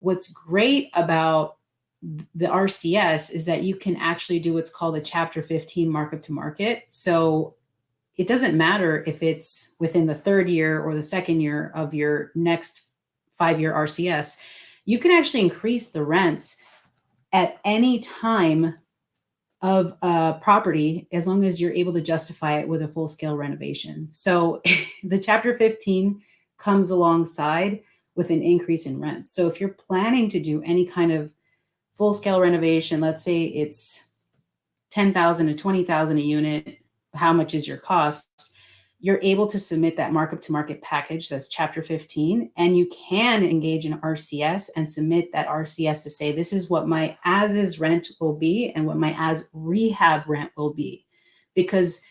What's great about the RCS is that you can actually do what's called a Chapter 15 markup to market. So it doesn't matter if it's within the third year or the second year of your next 5-year RCS. You can actually increase the rents at any time of a property as long as you're able to justify it with a full-scale renovation. So the Chapter 15 comes alongside with an increase in rent. So if you're planning to do any kind of full-scale renovation, let's say it's 10,000 to 20,000 a unit, how much is your cost? You're able to submit that markup to market package, that's Chapter 15, and you can engage in RCS and submit that RCS to say, this is what my as-is rent will be and what my as-rehab rent will be. Because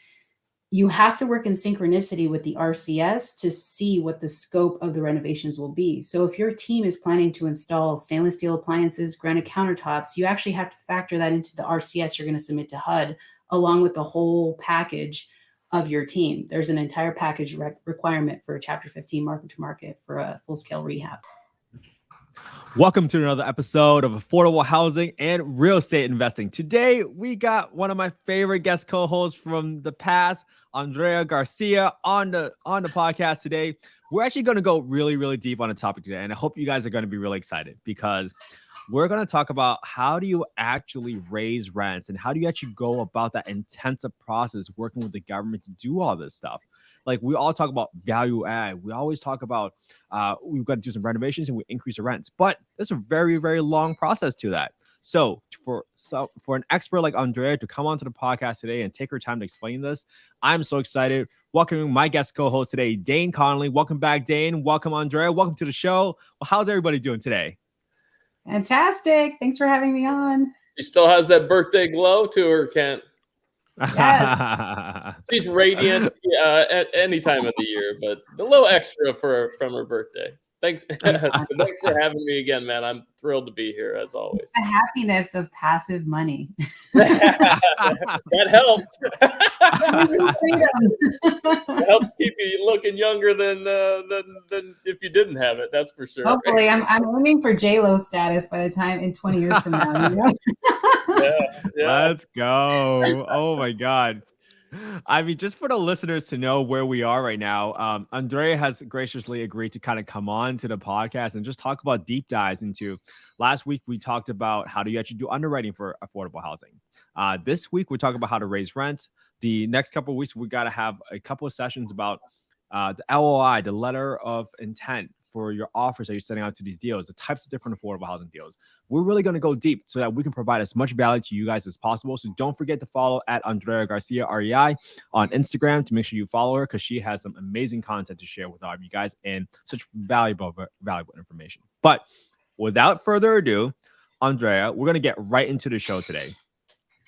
you have to work in synchronicity with the RCS to see what the scope of the renovations will be. So if your team is planning to install stainless steel appliances, granite countertops, you actually have to factor that into the RCS you're going to submit to HUD, along with the whole package of your team. There's an entire package requirement for Chapter 15 market to market for a full-scale rehab. Welcome to another episode of Affordable Housing and Real Estate Investing. Today, we got one of my favorite guest co-hosts from the past, Andrea Garcia, on the podcast today. We're actually going to go really, really deep on the topic today, and I hope you guys are going to be really excited because we're going to talk about how do you actually raise rents and how do you actually go about that intensive process working with the government to do all this stuff. Like we all talk about value add. We always talk about we've got to do some renovations and we increase the rents, but there's a very, very long process to that. So for an expert like Andrea to come onto the podcast today and take her time to explain this, I'm so excited. Welcoming my guest co-host today, Dane Connolly. Welcome back, Dane. Welcome, Andrea. Welcome to the show. Well, how's everybody doing today? Fantastic. Thanks for having me on. She still has that birthday glow to her, Kent. Yes. She's radiant at any time of the year, but a little extra from her birthday. Thanks. Thanks for having me again, man. I'm thrilled to be here as always. It's the happiness of passive money. That helps. It helps keep you looking younger than if you didn't have it. That's for sure. Hopefully, I'm aiming for J-Lo status by the time in 20 years from now. You know? Yeah. Let's go. Oh my God. I mean, just for the listeners to know where we are right now, Andrea has graciously agreed to kind of come on to the podcast and just talk about deep dives into. Last week, we talked about how do you actually do underwriting for affordable housing. This week, we're talking about how to raise rent. The next couple of weeks, we got to have a couple of sessions about the LOI, the letter of intent for your offers that you're sending out to these deals, the types of different affordable housing deals. We're really going to go deep so that we can provide as much value to you guys as possible. So don't forget to follow at Andrea Garcia, REI on Instagram to make sure you follow her because she has some amazing content to share with all of you guys and such valuable information. But without further ado, Andrea, we're going to get right into the show today.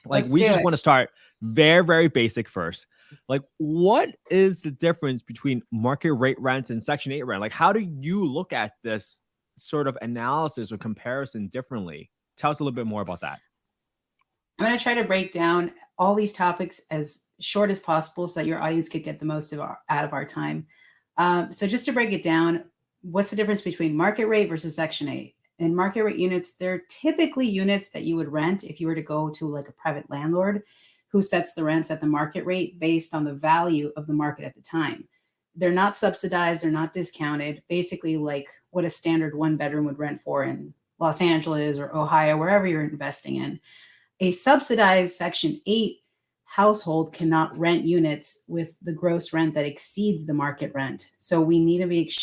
Like we just want to start very, very basic first. Like, what is the difference between market rate rents and Section 8 rent? Like, how do you look at this sort of analysis or comparison differently? Tell us a little bit more about that. I'm going to try to break down all these topics as short as possible so that your audience could get the most out of our time. So just to break it down, what's the difference between market rate versus Section 8? In market rate units, they're typically units that you would rent if you were to go to like a private landlord who sets the rents at the market rate based on the value of the market at the time. They're not subsidized, they're not discounted, basically like what a standard one bedroom would rent for in Los Angeles or Ohio, wherever you're investing in. A subsidized Section 8 household cannot rent units with the gross rent that exceeds the market rent. So we need to make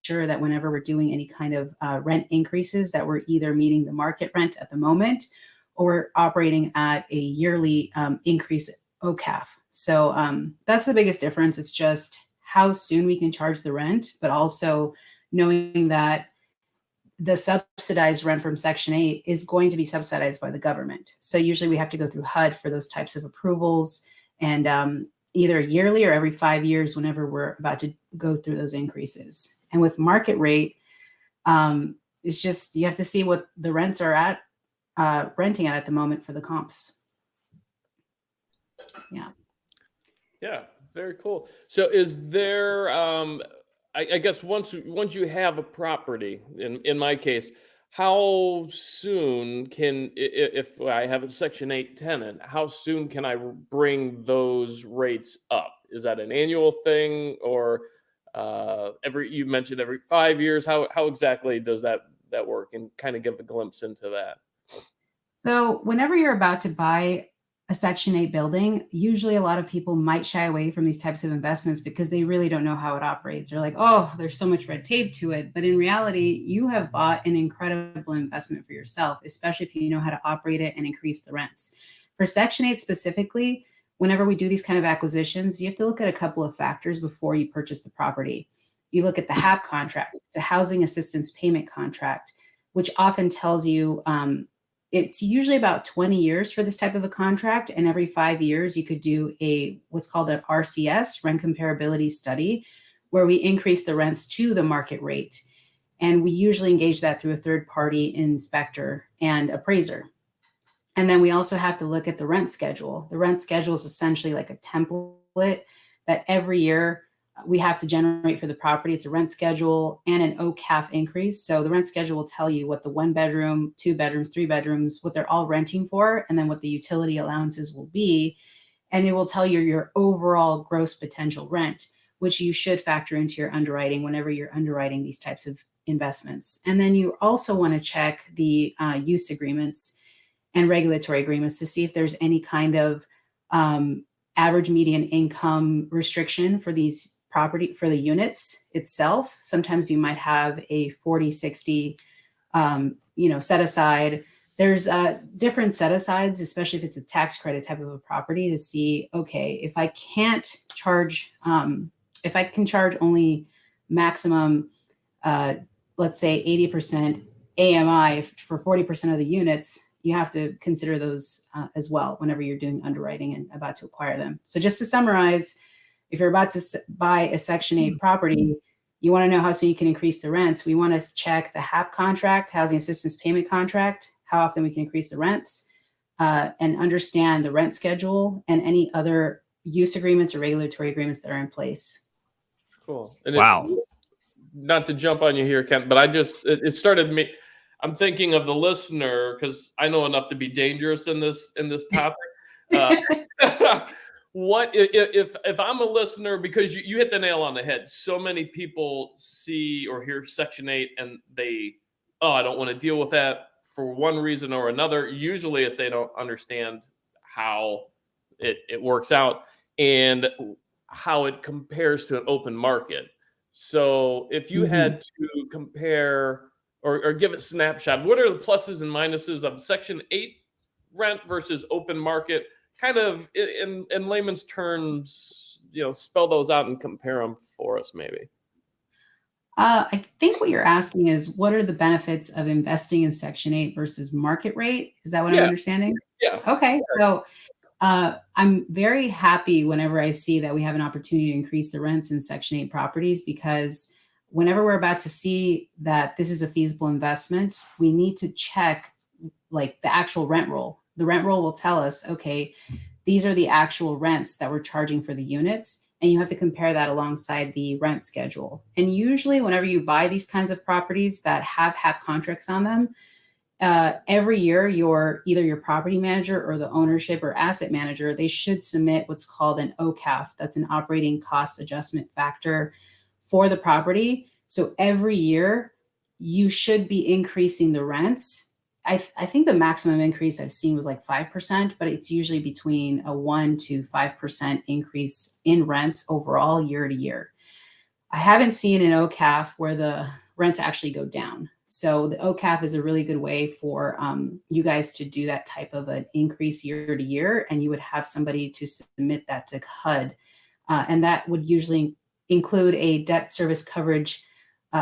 sure that whenever we're doing any kind of rent increases that we're either meeting the market rent at the moment or operating at a yearly increase OCAF. So that's the biggest difference. It's just how soon we can charge the rent, but also knowing that the subsidized rent from Section 8 is going to be subsidized by the government. So usually we have to go through HUD for those types of approvals and either yearly or every 5 years whenever we're about to go through those increases. And with market rate, it's just you have to see what the rents are at, renting at the moment for the comps. Yeah, very cool. So is there, I guess once you have a property, in my case, how soon if I have a Section 8 tenant, how soon can I bring those rates up? Is that an annual thing, or you mentioned every 5 years? How exactly does that work? And kind of give a glimpse into that. So whenever you're about to buy a Section 8 building, usually a lot of people might shy away from these types of investments because they really don't know how it operates. They're like, oh, there's so much red tape to it. But in reality, you have bought an incredible investment for yourself, especially if you know how to operate it and increase the rents. For Section 8 specifically, whenever we do these kind of acquisitions, you have to look at a couple of factors before you purchase the property. You look at the HAP contract, it's a housing assistance payment contract, which often tells you it's usually about 20 years for this type of a contract. And every 5 years, you could do what's called an RCS, rent comparability study, where we increase the rents to the market rate. And we usually engage that through a third party inspector and appraiser. And then we also have to look at the rent schedule. The rent schedule is essentially like a template that every year we have to generate for the property. It's a rent schedule and an OCAF increase. So the rent schedule will tell you what the 1 bedroom, 2 bedrooms, 3 bedrooms, what they're all renting for, and then what the utility allowances will be. And it will tell you your overall gross potential rent, which you should factor into your underwriting whenever you're underwriting these types of investments. And then you also want to check the use agreements and regulatory agreements to see if there's any kind of average median income restriction for these property for the units itself. Sometimes you might have a 40-60 set aside. There's different set asides, especially if it's a tax credit type of a property, to see, okay, if I can't charge, if I can charge only maximum, let's say 80% AMI for 40% of the units, you have to consider those as well whenever you're doing underwriting and about to acquire them. So just to summarize, if you're about to buy a Section 8 property, you want to know how soon you can increase the rents. We want to check the HAP contract, housing assistance payment contract, how often we can increase the rents, and understand the rent schedule and any other use agreements or regulatory agreements that are in place. Cool. And Wow. Not to jump on you here, Kent, but it started me. I'm thinking of the listener because I know enough to be dangerous in this topic. What if I'm a listener, because you hit the nail on the head. So many people see or hear Section 8 and I don't want to deal with that for one reason or another. Usually it's they don't understand how it works out and how it compares to an open market. So if you had to compare or give a snapshot, what are the pluses and minuses of Section 8 rent versus open market? Kind of in layman's terms, spell those out and compare them for us, maybe. I think what you're asking is, what are the benefits of investing in Section 8 versus market rate? Is that what I'm understanding? Yeah. Okay. So I'm very happy whenever I see that we have an opportunity to increase the rents in Section 8 properties, because whenever we're about to see that this is a feasible investment, we need to check like the actual rent roll. The rent roll will tell us, okay, these are the actual rents that we're charging for the units. And you have to compare that alongside the rent schedule. And usually whenever you buy these kinds of properties that have contracts on them, every year either your property manager or the ownership or asset manager, they should submit what's called an OCAF. That's an operating cost adjustment factor for the property. So every year you should be increasing the rents. I think the maximum increase I've seen was like 5%, but it's usually between a 1 to 5% increase in rents overall year to year. I haven't seen an OCAF where the rents actually go down. So the OCAF is a really good way for you guys to do that type of an increase year to year, and you would have somebody to submit that to HUD. And that would usually include a debt service coverage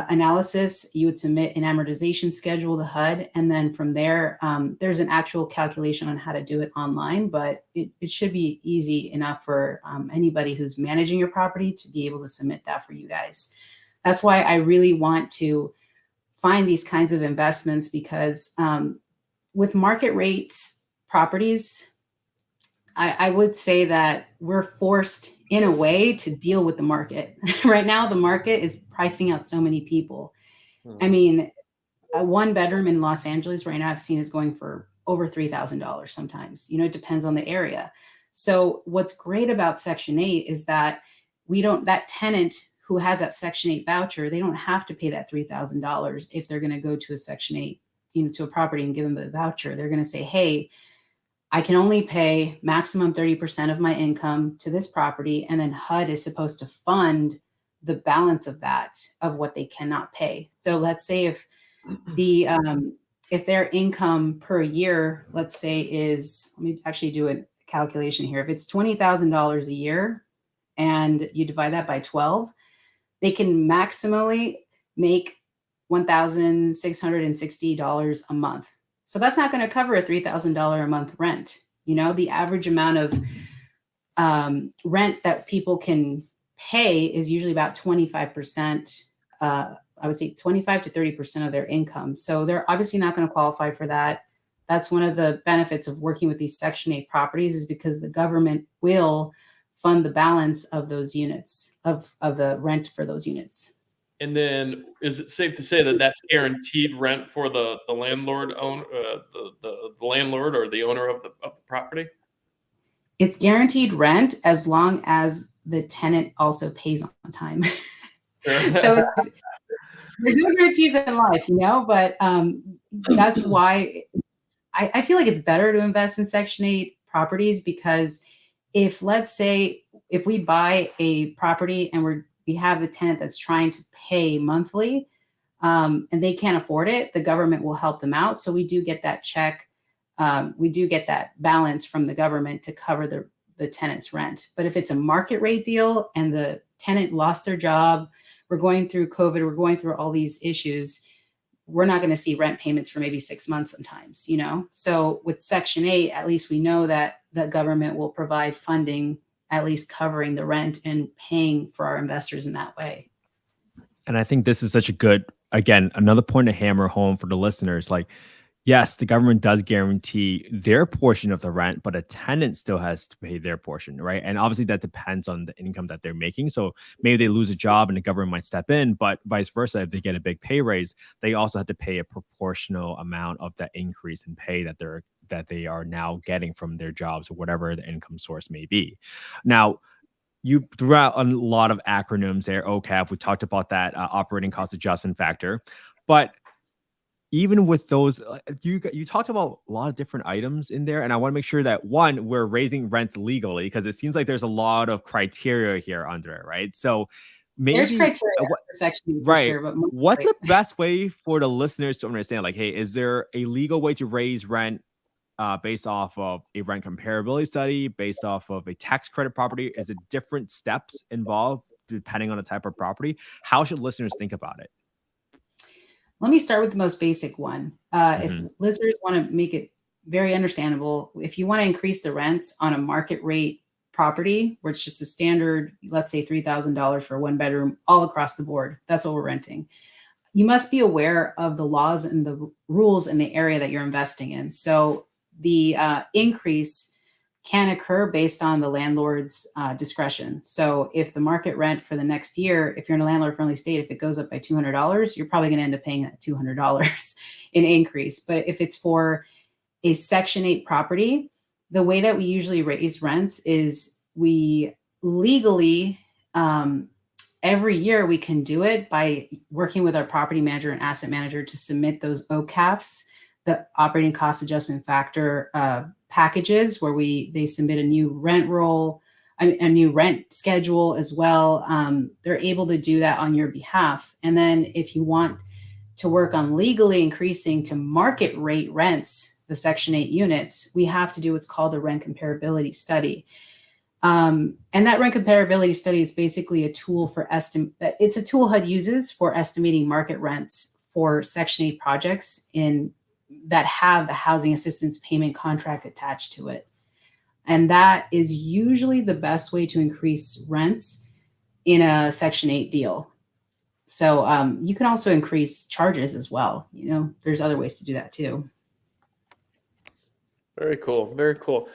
analysis. You would submit an amortization schedule to HUD. And then from there, there's an actual calculation on how to do it online, but it should be easy enough for anybody who's managing your property to be able to submit that for you guys. That's why I really want to find these kinds of investments, because with market rates properties, I would say that we're forced in a way to deal with the market. Right now, the market is pricing out so many people. I mean, a one bedroom in Los Angeles right now I've seen is going for over $3,000 sometimes. It depends on the area. So what's great about Section 8 is that that tenant who has that Section 8 voucher, they don't have to pay that $3,000 if they're going to go to a Section 8, to a property and give them the voucher. They're going to say, hey, I can only pay maximum 30% of my income to this property. And then HUD is supposed to fund the balance of that, of what they cannot pay. So let's say if their income per year, let's say is, let me actually do a calculation here. If it's $20,000 a year and you divide that by 12, they can maximally make $1,660 a month. So that's not going to cover a $3,000 a month rent. The average amount of rent that people can pay is usually about 25%. I would say 25 to 30% of their income. So they're obviously not going to qualify for that. That's one of the benefits of working with these Section 8 properties, is because the government will fund the balance of those units, of the rent for those units. And then, is it safe to say that that's guaranteed rent for the landlord the landlord or the owner of the property? It's guaranteed rent as long as the tenant also pays on time. So there's no guarantees in life, but that's why I feel like it's better to invest in Section 8 properties, because let's say if we buy a property and we have the tenant that's trying to pay monthly, and they can't afford it, the government will help them out. So we do get that check. We do get that balance from the government to cover the tenant's rent. But if it's a market rate deal and the tenant lost their job, we're going through COVID, we're going through all these issues, we're not going to see rent payments for maybe 6 months sometimes, So with Section 8, at least we know that the government will provide funding, at least covering the rent and paying for our investors in that way. And I think this is such a good, again, another point to hammer home for the listeners. Like, yes, the government does guarantee their portion of the rent, but a tenant still has to pay their portion, right? And obviously that depends on the income that they're making. So maybe they lose a job and the government might step in, but vice versa, if they get a big pay raise, they also have to pay a proportional amount of that increase in pay that they are now getting from their jobs or whatever the income source may be. Now, you threw out a lot of acronyms there, OCAF. We talked about that operating cost adjustment factor, but even with those, you talked about a lot of different items in there, and I want to make sure that, one, we're raising rents legally, because it seems like there's a lot of criteria here, Andrea, right? So maybe there's criteria for Section 8, right. Sure, but what's the best way for the listeners to understand? Like, hey, is there a legal way to raise rent based off of a rent comparability study, based off of a tax credit property? Is it different steps involved depending on the type of property? How should listeners think about it? Let me start with the most basic one. If listeners want to make it very understandable, if you want to increase the rents on a market rate property, where it's just a standard, let's say $3,000 for one bedroom all across the board, that's what we're renting, you must be aware of the laws and the rules in the area that you're investing in. So the increase can occur based on the landlord's discretion. So if the market rent for the next year, if you're in a landlord-friendly state, if it goes up by $200, you're probably going to end up paying that $200 in increase. But if it's for a Section 8 property, the way that we usually raise rents is we legally, every year we can do it by working with our property manager and asset manager to submit those OCAFs, the operating cost adjustment factor packages, where they submit a new rent roll, a new rent schedule as well. They're able to do that on your behalf. And then if you want to work on legally increasing to market rate rents, the Section 8 units, we have to do what's called the rent comparability study. And that rent comparability study is basically a tool for it's a tool HUD uses for estimating market rents for Section 8 projects that have the housing assistance payment contract attached to it. And that is usually the best way to increase rents in a Section 8 deal. So you can also increase charges as well. There's other ways to do that too. Very cool. Very cool.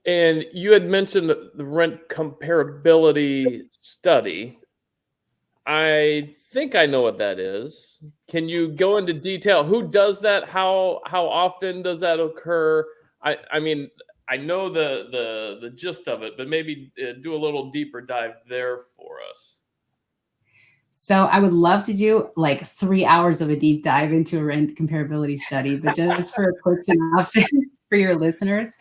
And you had mentioned the rent comparability study. I think I know what that is. Can you go into detail? Who does that? How often does that occur? I mean, I know the gist of it, but maybe do a little deeper dive there for us. So I would love to do like 3 hours of a deep dive into a rent comparability study, but just for a quick synopsis for your listeners.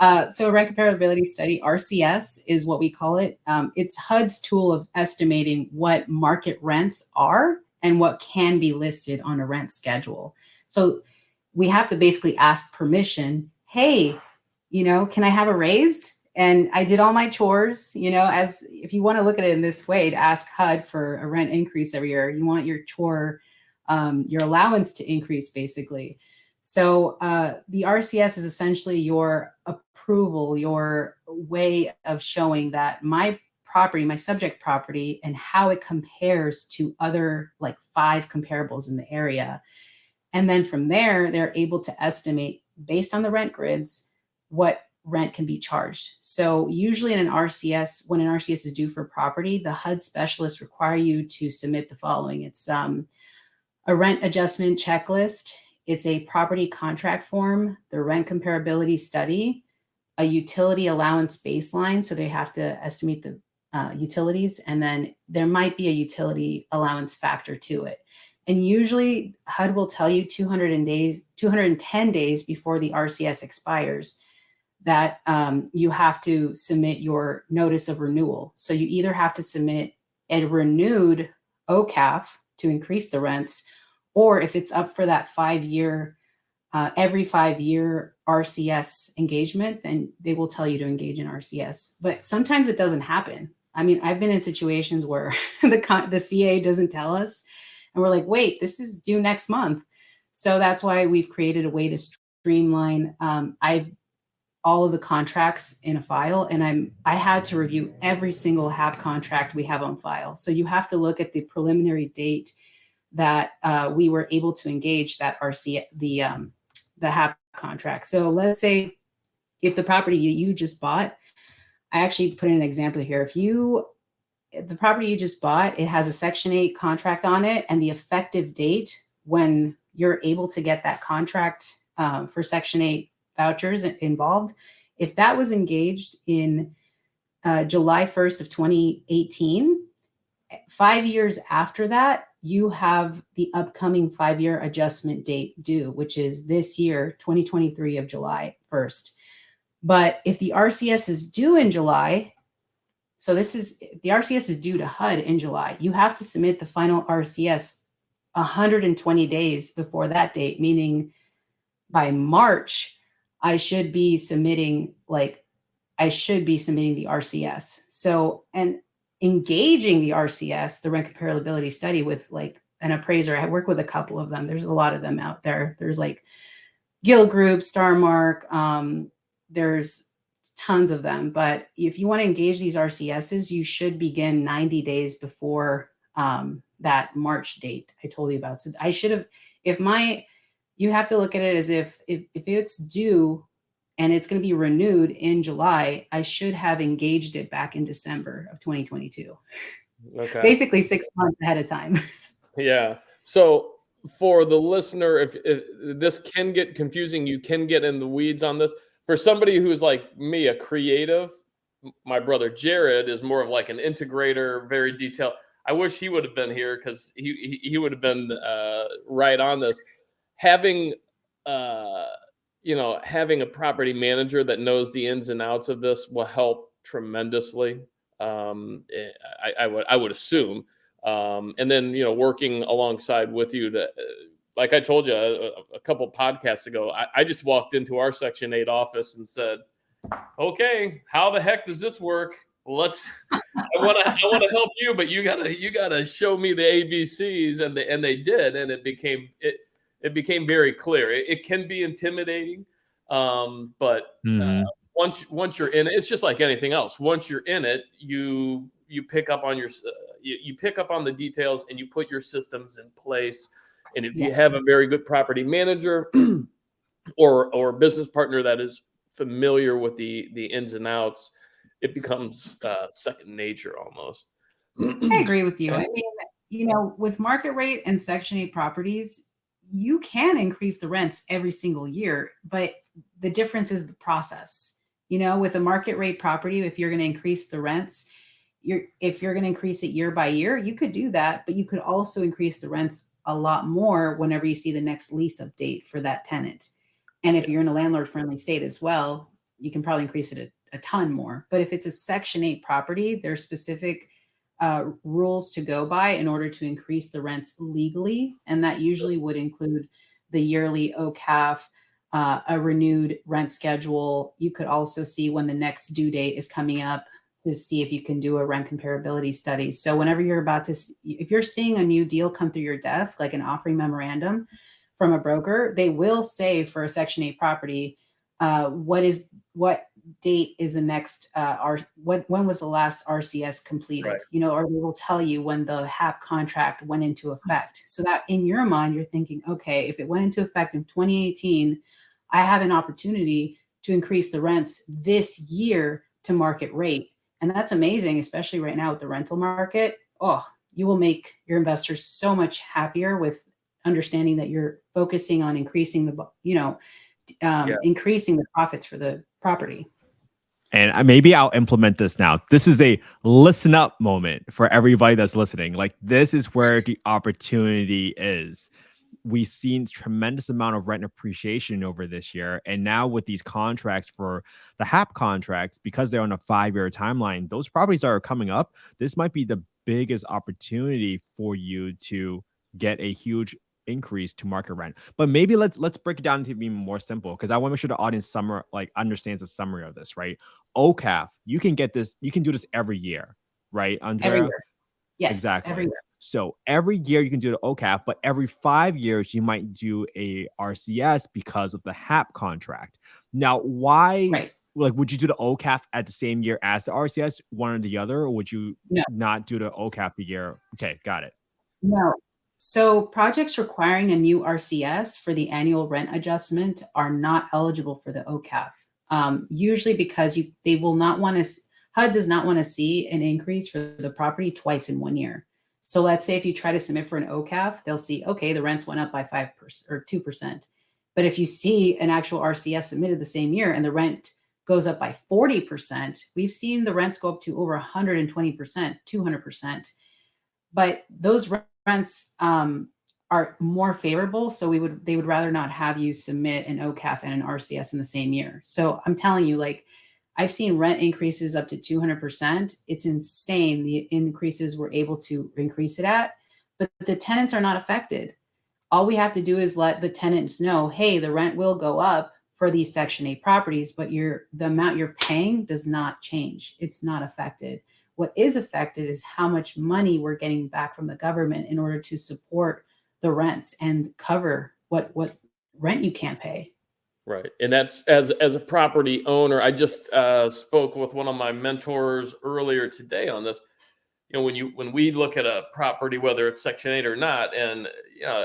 So a rent comparability study, RCS is what we call it. It's HUD's tool of estimating what market rents are and what can be listed on a rent schedule. So we have to basically ask permission. Hey, can I have a raise? And I did all my chores, as if you want to look at it in this way, to ask HUD for a rent increase every year, you want your your allowance to increase basically. So the RCS is essentially your approval, your way of showing that my property, my subject property, and how it compares to other like 5 comparables in the area. And then from there, they're able to estimate based on the rent grids what rent can be charged. So usually in an RCS, when an RCS is due for property, the HUD specialists require you to submit the following. It's a rent adjustment checklist. It's a property contract form, the rent comparability study, a utility allowance baseline. So they have to estimate the utilities, and then there might be a utility allowance factor to it. And usually HUD will tell you 210 days before the RCS expires that you have to submit your notice of renewal. So you either have to submit a renewed OCAF to increase the rents, or if it's up for that 5-year, every 5-year RCS engagement, then they will tell you to engage in RCS. But sometimes it doesn't happen. I mean, I've been in situations where the CA doesn't tell us, and we're like, wait, this is due next month. So that's why we've created a way to streamline. I've all of the contracts in a file, and I had to review every single HAP contract we have on file. So you have to look at the preliminary date that we were able to engage that the HAP contract. So let's say if the property you just bought, I actually put in an example here. If the property you just bought, it has a Section 8 contract on it, and the effective date when you're able to get that contract for Section 8 vouchers involved, if that was engaged in July 1st of 2018, 5 years after that, you have the upcoming 5-year adjustment date due, which is this year, 2023 of July 1st. But if the RCS is due in July, so the RCS is due to HUD in July, you have to submit the final RCS 120 days before that date, meaning by March, I should be submitting the RCS. So, and engaging the RCS, the rent comparability study, with like an appraiser. I work with a couple of them. There's a lot of them out there. There's like Gill Group, Starmark. There's tons of them. But if you want to engage these RCSs, you should begin 90 days before that March date I told you about. So I should have, you have to look at it as if it's due and it's going to be renewed in July, I should have engaged it back in December of 2022. Okay. Basically 6 months ahead of time. Yeah. So for the listener, if this can get confusing, you can get in the weeds on this. For somebody who's like me, a creative, my brother Jared is more of like an integrator, very detailed. I wish he would have been here because he would have been right on this. Having having a property manager that knows the ins and outs of this will help tremendously. I would assume, and then working alongside with you to, like I told you a couple podcasts ago, I just walked into our Section 8 office and said, "Okay, how the heck does this work? I want to help you, but you gotta show me the ABCs," and they did, and it became very clear. It can be intimidating, but once you're in it, it's just like anything else. Once you're in it, you pick up on you pick up on the details and you put your systems in place. And if you have a very good property manager or business partner that is familiar with the ins and outs, it becomes second nature almost. I agree with you. I mean, with market rate and Section 8 properties, you can increase the rents every single year, but the difference is the process. With a market rate property, if you're going to increase the rents, if you're going to increase it year by year, you could do that, but you could also increase the rents a lot more whenever you see the next lease update for that tenant. And if you're in a landlord friendly state as well, you can probably increase it a ton more. But if it's a Section 8 property, there's specific rules to go by in order to increase the rents legally. And that usually would include the yearly OCAF, a renewed rent schedule. You could also see when the next due date is coming up to see if you can do a rent comparability study. So whenever you're about to, if you're seeing a new deal come through your desk, like an offering memorandum from a broker, they will say for a Section 8 property, what date is the next, when was the last RCS completed? Right. Or they will tell you when the HAP contract went into effect. So that in your mind, you're thinking, okay, if it went into effect in 2018, I have an opportunity to increase the rents this year to market rate. And that's amazing, especially right now with the rental market. Oh, you will make your investors so much happier with understanding that you're focusing on increasing increasing the profits for the property. And maybe I'll implement this now. This is a listen up moment for everybody that's listening. Like, this is where the opportunity is. We've seen tremendous amount of rent appreciation over this year. And now with these contracts for the HAP contracts, because they're on a 5-year timeline, those properties that are coming up, this might be the biggest opportunity for you to get a huge increase to market rent. But maybe let's break it down to be more simple, because I want to make sure the audience understands the summary of this, right? OCAF, you can get this, you can do this every year, right, Andrea? Every year. Yes, exactly. every year. So every year you can do the OCAF, but every 5 years you might do a RCS because of the HAP contract. Now, why? Right. Like, would you do the OCAF at the same year as the RCS, one or the other, or would you not do the OCAF the year? Okay, got it. No. So projects requiring a new RCS for the annual rent adjustment are not eligible for the OCAF. Usually because they will not want to, HUD does not want to see an increase for the property twice in 1 year. So let's say if you try to submit for an OCAF, they'll see, okay, the rents went up by 5% or 2%. But if you see an actual RCS submitted the same year and the rent goes up by 40%, we've seen the rents go up to over 120%, 200%. But those rents are more favorable. So they would rather not have you submit an OCAF and an RCS in the same year. So I'm telling you, like, I've seen rent increases up to 200%. It's insane the increases we're able to increase it at, but the tenants are not affected. All we have to do is let the tenants know, hey, the rent will go up for these Section 8 properties, but the amount you're paying does not change. It's not affected. What is affected is how much money we're getting back from the government in order to support the rents and cover what rent you can't pay. Right. And that's as a property owner, I just spoke with one of my mentors earlier today on this. When we look at a property, whether it's Section 8 or not, and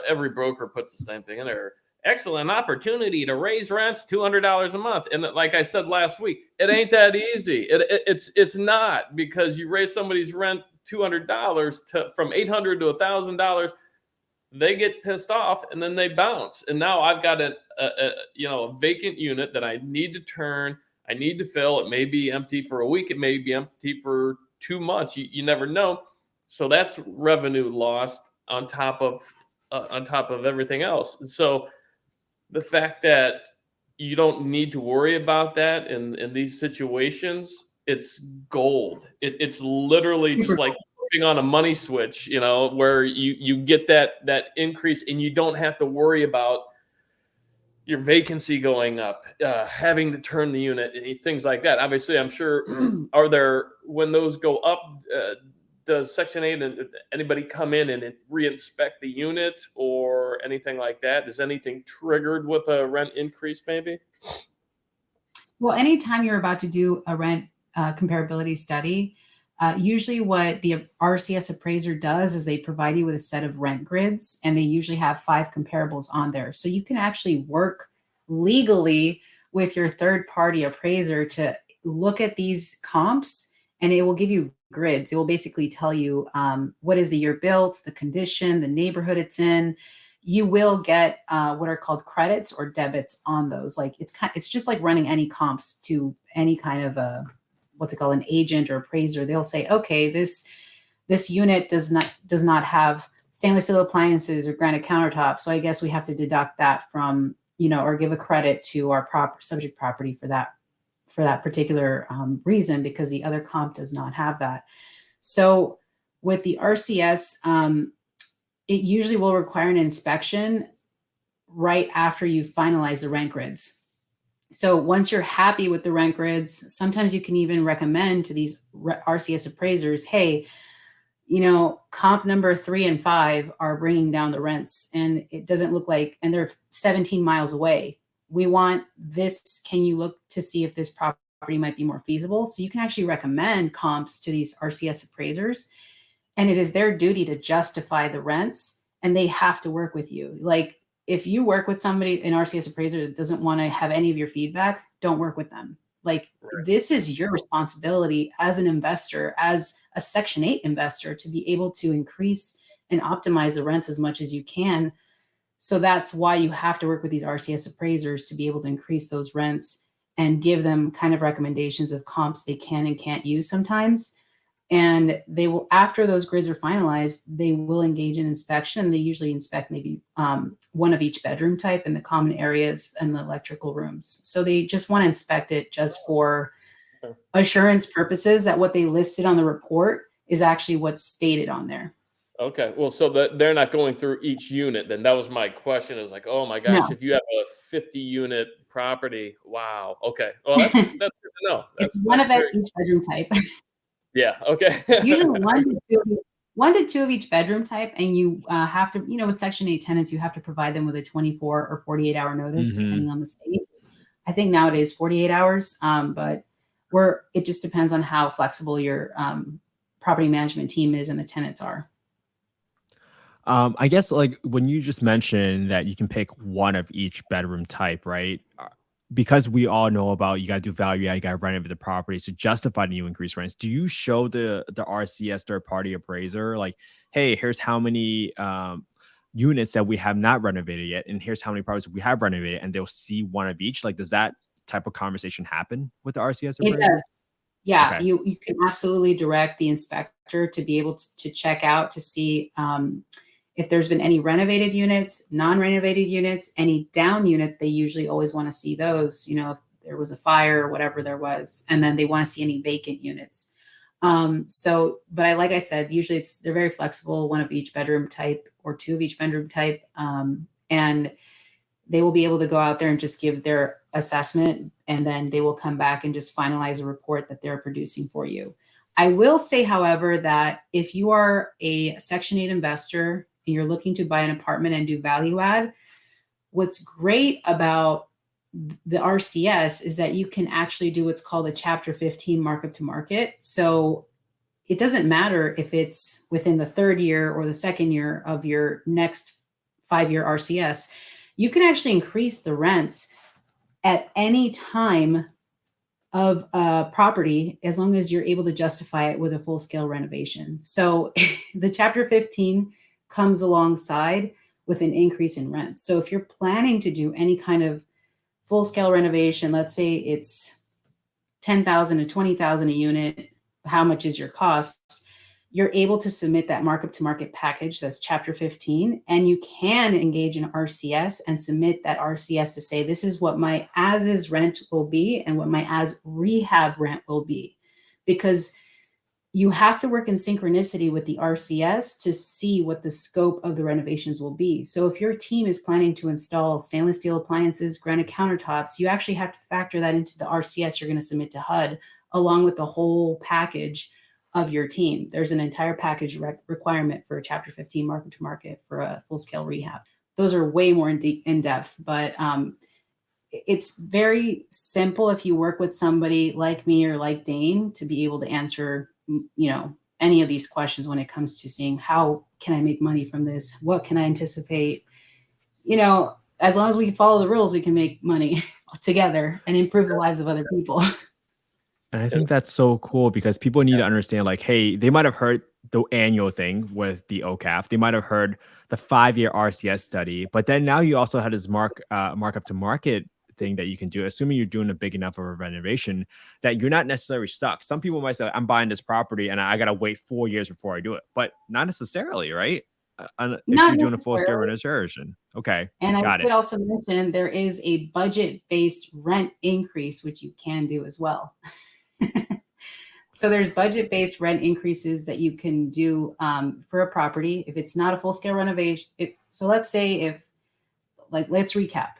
every broker puts the same thing in there. Excellent opportunity to raise rents $200 a month. And like I said last week, it ain't that easy. It's not, because you raise somebody's rent $200 from $800 to $1,000. They get pissed off and then they bounce. And now I've got a vacant unit that I need to turn. I need to fill. It may be empty for a week. It may be empty for 2 months. You never know. So that's revenue lost on top of everything else. So the fact that you don't need to worry about that in these situations, it's gold. It's literally just like on a money switch, where you get that increase and you don't have to worry about your vacancy going up, having to turn the unit, things like that. Obviously, I'm sure, when those go up, does Section 8 and anybody come in and reinspect the unit or anything like that? Is anything triggered with a rent increase maybe? Well, anytime you're about to do a rent comparability study, usually what the RCS appraiser does is they provide you with a set of rent grids, and they usually have 5 comparables on there. So you can actually work legally with your third-party appraiser to look at these comps, and it will give you grids. It will basically tell you what is the year built, the condition, the neighborhood it's in. You will get what are called credits or debits on those. Like it's just like running any comps to any kind of a what they call an agent or appraiser. They'll say, okay, this unit does not have stainless steel appliances or granite countertops, so I guess we have to deduct that from, or give a credit to our subject property for that particular reason, because the other comp does not have that. So with the RCS, it usually will require an inspection right after you finalize the rent grids. So once you're happy with the rent grids, sometimes you can even recommend to these RCS appraisers, hey, comp number 3 and 5 are bringing down the rents, and it doesn't look like, and they're 17 miles away. We want this. Can you look to see if this property might be more feasible? So you can actually recommend comps to these RCS appraisers, and it is their duty to justify the rents, and they have to work with you. Like if you work with somebody, an RCS appraiser that doesn't want to have any of your feedback, don't work with them. Like this is your responsibility as an investor, as a Section 8 investor, to be able to increase and optimize the rents as much as you can. So that's why you have to work with these RCS appraisers to be able to increase those rents and give them kind of recommendations of comps they can and can't use sometimes. And they will, after those grids are finalized, they will engage in inspection. They usually inspect maybe one of each bedroom type in the common areas and the electrical rooms. So they just want to inspect it just for assurance purposes that what they listed on the report is actually what's stated on there. Okay. Well, so they're not going through each unit then. That was my question, is like, oh my gosh, No. if you have a 50 unit property, wow. Okay. Well, that's good to know. It's one of each bedroom type. Yeah. Okay. Usually one to two of each bedroom type. And you have to, with Section 8 tenants, you have to provide them with a 24 or 48 hour notice, depending on the state. I think nowadays 48 hours, but it just depends on how flexible your property management team is and the tenants are. I guess like when you just mentioned that you can pick one of each bedroom type, right? Because we all know about you got to do value add, you got to renovate the property to justify the new increased rents. Do you show the RCS third party appraiser like, hey, here's how many units that we have not renovated yet, and here's how many properties we have renovated, and they'll see one of each? Like, does that type of conversation happen with the RCS appraiser? It does. Yeah, Okay. You can absolutely direct the inspector to be able to check out to see if there's been any renovated units, non-renovated units, any down units. They usually always want to see those, if there was a fire or whatever there was, and then they want to see any vacant units. But like I said, usually they're very flexible, one of each bedroom type or two of each bedroom type. And they will be able to go out there and just give their assessment, and then they will come back and just finalize a report that they're producing for you. I will say, however, that if you are a Section 8 investor and you're looking to buy an apartment and do value add, what's great about the RCS is that you can actually do what's called a Chapter 15 markup to market. So it doesn't matter if it's within the third year or the second year of your next 5-year RCS. You can actually increase the rents at any time of a property as long as you're able to justify it with a full-scale renovation. So the Chapter 15 comes alongside with an increase in rent. So if you're planning to do any kind of full-scale renovation, let's say it's $10,000 to $20,000 a unit, how much is your cost? You're able to submit that markup to market package, that's Chapter 15, and you can engage in RCS and submit that RCS to say, this is what my as-is rent will be and what my as-rehab rent will be. Because you have to work in synchronicity with the RCS to see what the scope of the renovations will be. So if your team is planning to install stainless steel appliances, granite countertops, you actually have to factor that into the RCS you're going to submit to HUD, along with the whole package of your team. There's an entire package requirement for a Chapter 15 market to market for a full-scale rehab. Those are way more in depth, but it's very simple if you work with somebody like me or like Dane to be able to answer any of these questions when it comes to seeing how can I make money from this? What can I anticipate? As long as we follow the rules, we can make money together and improve the lives of other people. And I think that's so cool because people need to understand, like, hey, they might have heard the annual thing with the OCAF. They might have heard the 5-year RCS study, but then now you also had this markup to market thing that you can do, assuming you're doing a big enough of a renovation that you're not necessarily stuck. Some people might say, I'm buying this property and I got to wait 4 years before I do it, but not necessarily, right? If Not you're doing a full scale necessarily. renovation. Okay, And I got would it. also mention there is a budget-based rent increase, which you can do as well. So there's budget-based rent increases that you can do for a property if it's not a full-scale renovation. So let's say let's recap.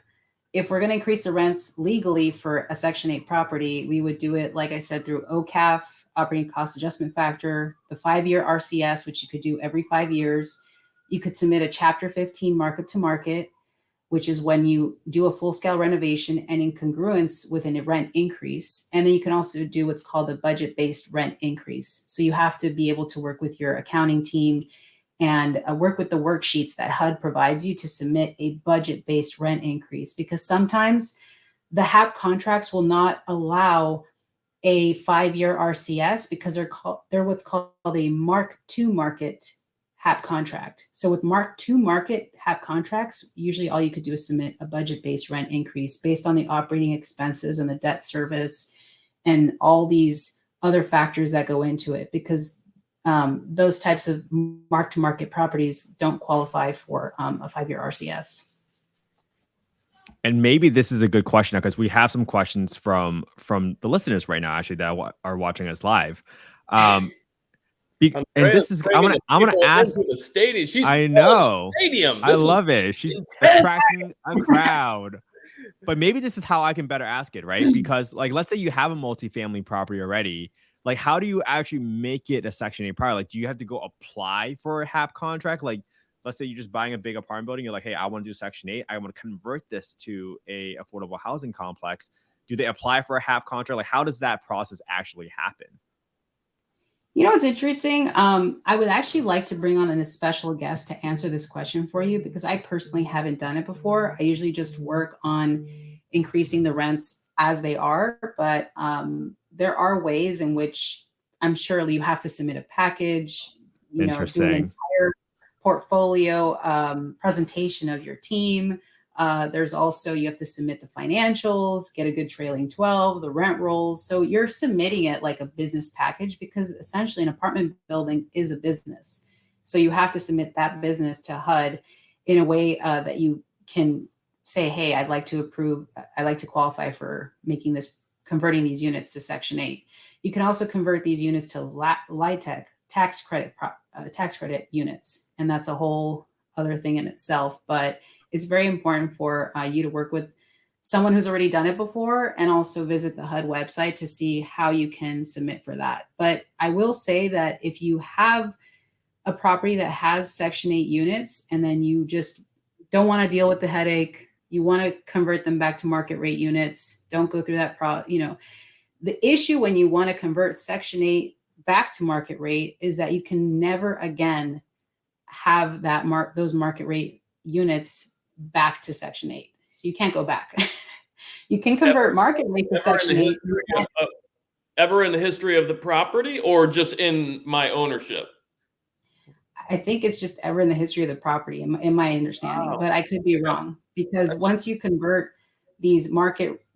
If we're going to increase the rents legally for a Section 8 property, we would do it, like I said, through OCAF, operating cost adjustment factor, the 5-year RCS, which you could do every 5 years. You could submit a Chapter 15 markup to market, which is when you do a full-scale renovation and in congruence with a rent increase. And then you can also do what's called a budget-based rent increase. So you have to be able to work with your accounting team and work with the worksheets that HUD provides you to submit a budget-based rent increase, because sometimes the HAP contracts will not allow a 5-year RCS because they're what's called a Mark II market HAP contract. So with Mark II market HAP contracts, usually all you could do is submit a budget-based rent increase based on the operating expenses and the debt service and all these other factors that go into it, because those types of mark-to-market properties don't qualify for a 5-year RCS. And maybe this is a good question because we have some questions from the listeners right now, actually, that are watching us live. And this is I'm gonna ask the stadium. She's I know the stadium. I love it. She's attracting a crowd. But maybe this is how I can better ask it, right? Because like, let's say you have a multifamily property already. Like, how do you actually make it a Section 8 property? Like, do you have to go apply for a HAP contract? Like, let's say you're just buying a big apartment building. You're like, hey, I want to do Section 8. I want to convert this to a affordable housing complex. Do they apply for a HAP contract? Like, how does that process actually happen? You know, what's interesting. I would actually like to bring on a special guest to answer this question for you, because I personally haven't done it before. I usually just work on increasing the rents as they are, but there are ways in which I'm sure you have to submit a package, do an entire portfolio presentation of your team. There's also, you have to submit the financials, get a good trailing 12, the rent rolls. So you're submitting it like a business package, because essentially an apartment building is a business. So you have to submit that business to HUD in a way that you can say, hey, I'd like to qualify for converting these units to Section 8. You can also convert these units to LIHTC tax credit units. And that's a whole other thing in itself. But it's very important for you to work with someone who's already done it before, and also visit the HUD website to see how you can submit for that. But I will say that if you have a property that has Section 8 units and then you just don't want to deal with the headache, you want to convert them back to market rate units, don't go through that the issue when you want to convert Section 8 back to market rate is that you can never again have those market rate units back to Section 8. So you can't go back. You can convert market rate to Section 8. Ever in the history of the property, or just in my ownership? I think it's just ever in the history of the property, in my understanding, but I could be wrong, because once you convert the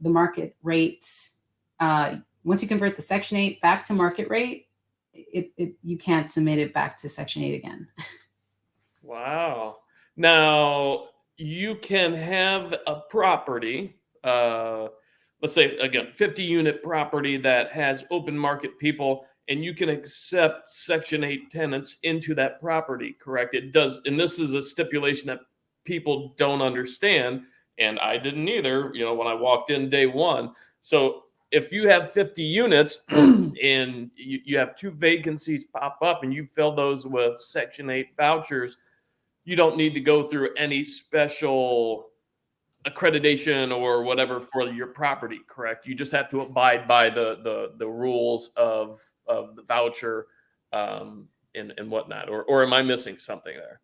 market rates, once you convert the Section 8 back to market rate, you can't submit it back to Section 8 again. Wow. Now, you can have a property, let's say, again, 50-unit property that has open market people, and you can accept Section 8 tenants into that property, correct? It does, and this is a stipulation that people don't understand, and I didn't either, when I walked in day one. So if you have 50 units and you have 2 vacancies pop up and you fill those with Section 8 vouchers, you don't need to go through any special accreditation or whatever for your property, correct? You just have to abide by the rules of the voucher and whatnot. Or am I missing something there?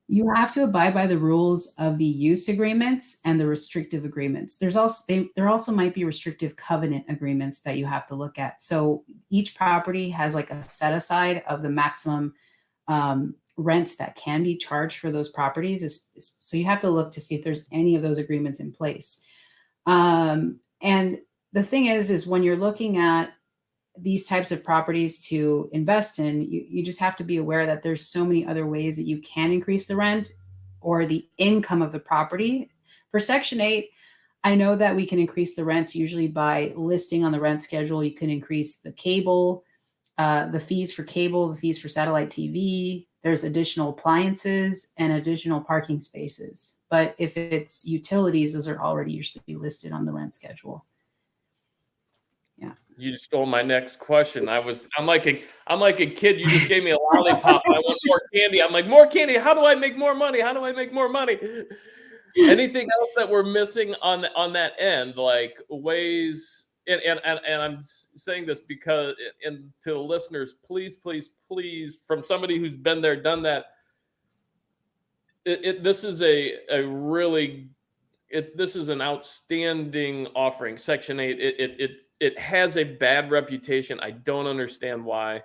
You have to abide by the rules of the use agreements and the restrictive agreements. There also might be restrictive covenant agreements that you have to look at. So each property has like a set aside of the maximum rents that can be charged for those properties. So you have to look to see if there's any of those agreements in place. And the thing is when you're looking at these types of properties to invest in, you just have to be aware that there's so many other ways that you can increase the rent or the income of the property. For Section 8, I know that we can increase the rents usually by listing on the rent schedule. You can increase the cable, the fees for cable, the fees for satellite TV. There's additional appliances and additional parking spaces. But if it's utilities, those are already usually listed on the rent schedule. Yeah. You just stole my next question. I'm like a kid. You just gave me a lollipop. I want more candy. I'm like, more candy. How do I make more money? How do I make more money? Anything else that we're missing on that end, like ways? And I'm saying this because, and to the listeners, please, from somebody who's been there, done that. This is this is an outstanding offering. Section 8, it has a bad reputation. I don't understand why.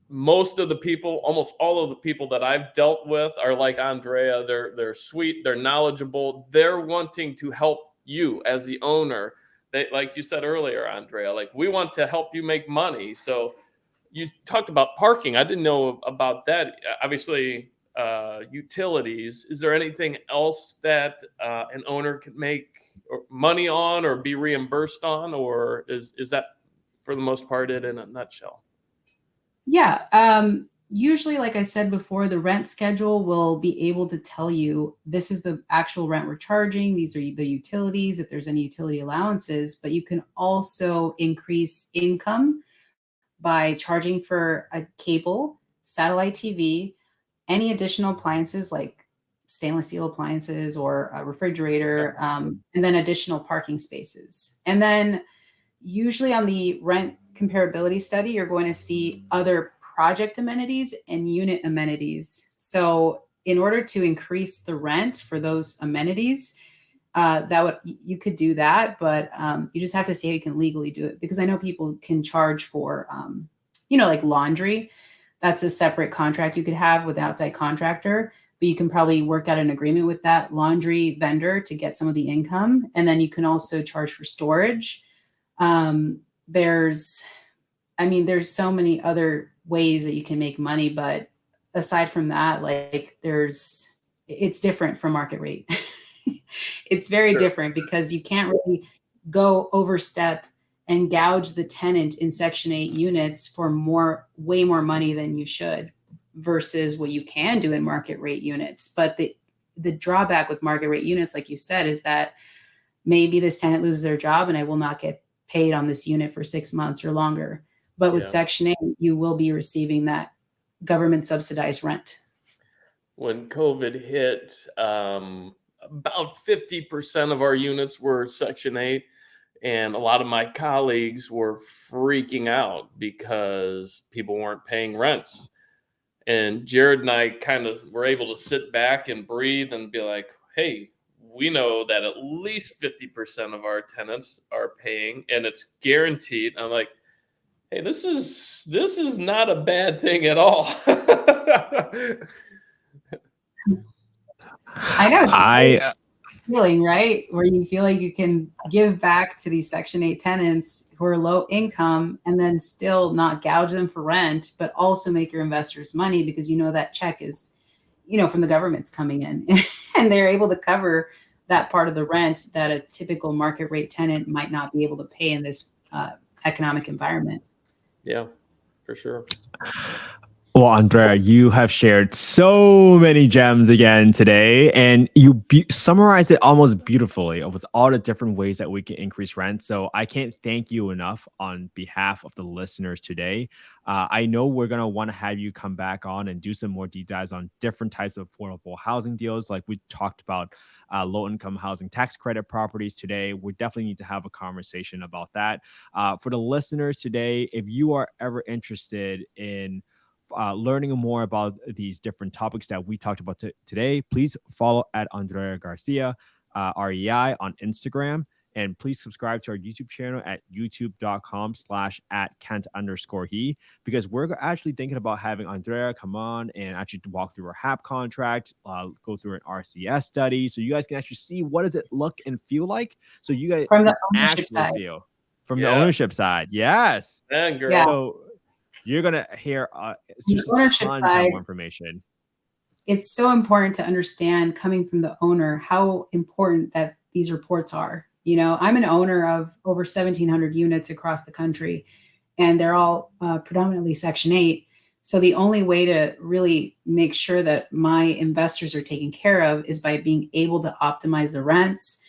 Most of the people, almost all of the people that I've dealt with are like Andrea. They're sweet, they're knowledgeable, they're wanting to help you as the owner. They, like you said earlier, Andrea, like, we want to help you make money. So you talked about parking. I didn't know about that. Obviously, utilities. Is there anything else that an owner can make money on or be reimbursed on, or is that for the most part it in a nutshell? Yeah. Usually, like I said before, the rent schedule will be able to tell you this is the actual rent we're charging. These are the utilities, if there's any utility allowances, but you can also increase income by charging for a cable, satellite TV, any additional appliances like stainless steel appliances or a refrigerator, and then additional parking spaces. And then usually on the rent comparability study, you're going to see other project amenities and unit amenities. So in order to increase the rent for those amenities, you could do that, but you just have to see how you can legally do it, because I know people can charge for like laundry. That's a separate contract you could have with an outside contractor, but you can probably work out an agreement with that laundry vendor to get some of the income. And then you can also charge for storage. There's so many other ways that you can make money, but aside from that, like it's different from market rate. It's very different because you can't really go overstep and gouge the tenant in Section 8 units for way more money than you should versus what you can do in market rate units. But the drawback with market rate units, like you said, is that maybe this tenant loses their job and I will not get paid on this unit for 6 months or longer. But with Section 8, you will be receiving that government subsidized rent. When COVID hit, about 50% of our units were Section 8. And a lot of my colleagues were freaking out because people weren't paying rents. And Jared and I kind of were able to sit back and breathe and be like, hey, we know that at least 50% of our tenants are paying and it's guaranteed. I'm like, hey, this is not a bad thing at all. I know. Feeling, right? Where you feel like you can give back to these Section 8 tenants who are low income and then still not gouge them for rent, but also make your investors money because that check is, from the government's coming in and they're able to cover that part of the rent that a typical market rate tenant might not be able to pay in this economic environment. Yeah, for sure. Well, Andrea, you have shared so many gems again today, and you summarized it almost beautifully with all the different ways that we can increase rent. So I can't thank you enough on behalf of the listeners today. I know we're going to want to have you come back on and do some more deep dives on different types of affordable housing deals. Like we talked about low-income housing tax credit properties today. We definitely need to have a conversation about that. For the listeners today, if you are ever interested in learning more about these different topics that we talked about today, please follow at Andrea Garcia, REI on Instagram. And please subscribe to our YouTube channel at youtube.com/@Kent_he, because we're actually thinking about having Andrea come on and actually walk through our HAP contract, go through an RCS study, so you guys can actually see what does it look and feel like. So you guys From can the ownership actually side. feel from the ownership side. Yes. Man, girl. Yeah. So you're gonna hear it's From just the ownership ton side, more information. it's so important to understand, coming from the owner, how important that these reports are. You know, I'm an owner of over 1,700 units across the country, and they're all predominantly Section 8. So the only way to really make sure that my investors are taken care of is by being able to optimize the rents,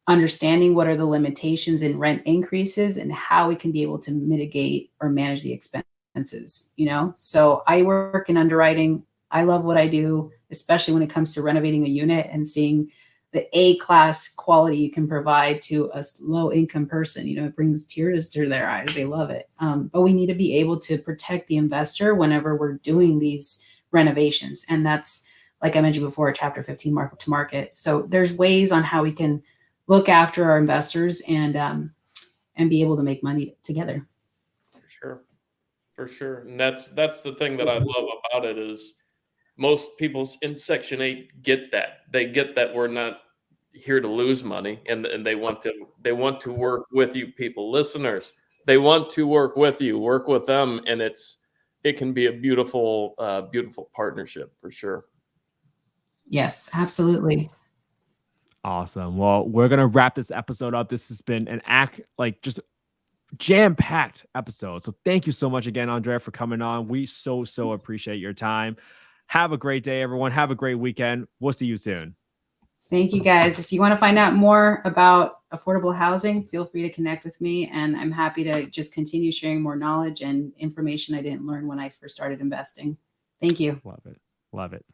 understanding what are the limitations in rent increases, and how we can be able to mitigate or manage the expenses, you know? So I work in underwriting. I love what I do, especially when it comes to renovating a unit and seeing the A-class quality you can provide to a low-income person. You know, it brings tears to their eyes. They love it. But we need to be able to protect the investor whenever we're doing these renovations. And that's, like I mentioned before, Chapter 15 market to market. So there's ways on how we can look after our investors and be able to make money together. For sure. And that's the thing that I love about it is most people in Section 8 get that. They get that we're not here to lose money, and they want to work with you people, listeners. They want to work with you, work with them, and it can be a beautiful partnership for sure. Yes, absolutely. Awesome. Well, we're gonna wrap this episode up. This has been an just jam-packed episode. So thank you so much again, Andrea, for coming on. We so appreciate your time. Have a great day, everyone. Have a great weekend. We'll see you soon. Thank you, guys. If you want to find out more about affordable housing, feel free to connect with me, and I'm happy to just continue sharing more knowledge and information I didn't learn when I first started investing. Thank you. Love it. Love it.